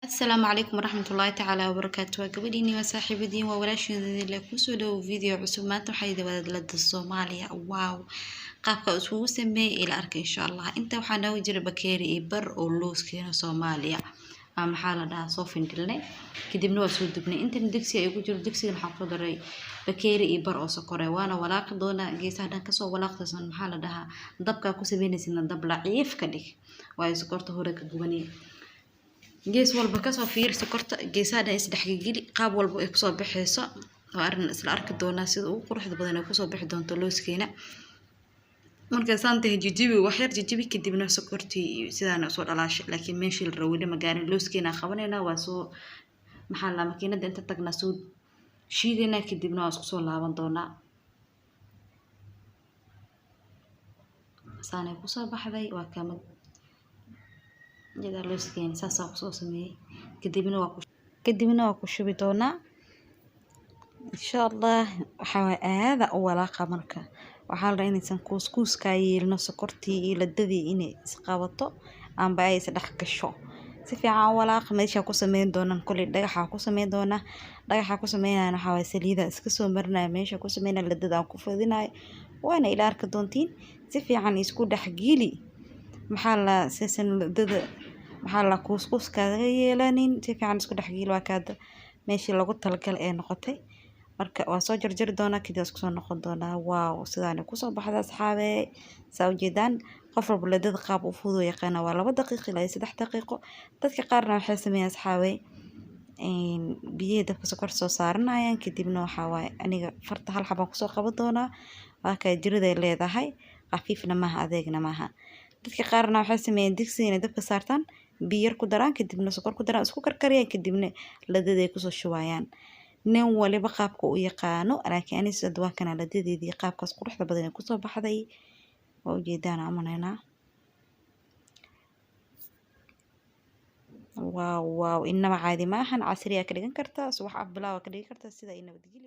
السلام عليكم ورحمة الله تعالى وبركاته قبليني وصاحبتي وولاشين اللي كوسولو فيديو عسومات وحيدة ولد الصومالية واو قابك أسوو سمي إلى أرك إن شاء الله أنت وحنا وجر بكيري إبر أو لوس كينا صوماليا أم حالة ده صوفين دلنا كدبنا وسود دبنا أنت ندكسي أيقو جر دكسي الحق دري بكيري إبر أو سكري وأنا ولاق دونا جيس هذا كسو ولاق تصن محل ده ضبك كوسي بيني سن ضب لعيف كدي واي سكرته هورك جواني gees walba kasoo fiir sokorta geesaha is dhexgeli qaab walba ay kusoo bixayso oo arin isla arki doonaa sida ugu quruxda badan ay kusoo bixi doonto looskeena marka saanta jijibi wax yar jijibi kadibna sokortii sidaan soo dhalaashay laakiin meeshii la rawile ma gaarin looskeena qabanayna waa soo maxaa la makiinada inta tagna soo shiidayna kadibna waa isku soo laaban doonaa saanay kusoo baxday waa kamid jada looskeena saas oo soo sameeyay kadibna waa ku shubi doonaa insha Allah waxa aada u walaaqa marka waxa la inaysan kuuska yeelno sokortii iyo ladadii inay isqabato amba ay saddex gasho si fiican walaaqa meesha ku sameyn doonaan kulli dhagaxa ku sameyn doona dhagaxa ku sameynayna waxa way saliida iska soo marnaa meesha ku sameynaa ladada aan ku fadinaay waana ila arki doontiin si fiican isku dhaxgili maxaa la seesan ladada maxaa la kuuska yeelanin si fiican isku dhaxgili waa kaada meeshii lagu talgal ee noqotay marka waa soo jarjari doonaa kadib isku soo noqon doonaa waaw sidaan ku soo baxda asxaabe soo jeedaan qof walba ladada qaab u fuudo yaqaan waa 2 daqiiqo ilaa 3 daqiiqo dadka qaarna waxay sameeyaan asxaabe biyo dabka sokor soo saaranayaan kadibna waxa waay aniga farta hal xabaan ku soo qaban doonaa waa ka jirida leedahay qafiifna maaha adeegna maaha dadka qaarna waxay sameeyaan digsiga dabka saartaan biyo ku daraan kadibna sokor ku daraan isku karkariyaan kadibna ladaday ku soo shubayaan nin waliba qaabka u yaqaano laakiin ani sida waa kana ladadeedii qaabkaas quruxda badan ku soo baxday oo jeedaan amanayna waaw inaba caadi maahan casriya ka dhigan kartaa subax afbilaa ka dhigan kartaa sida inaba digili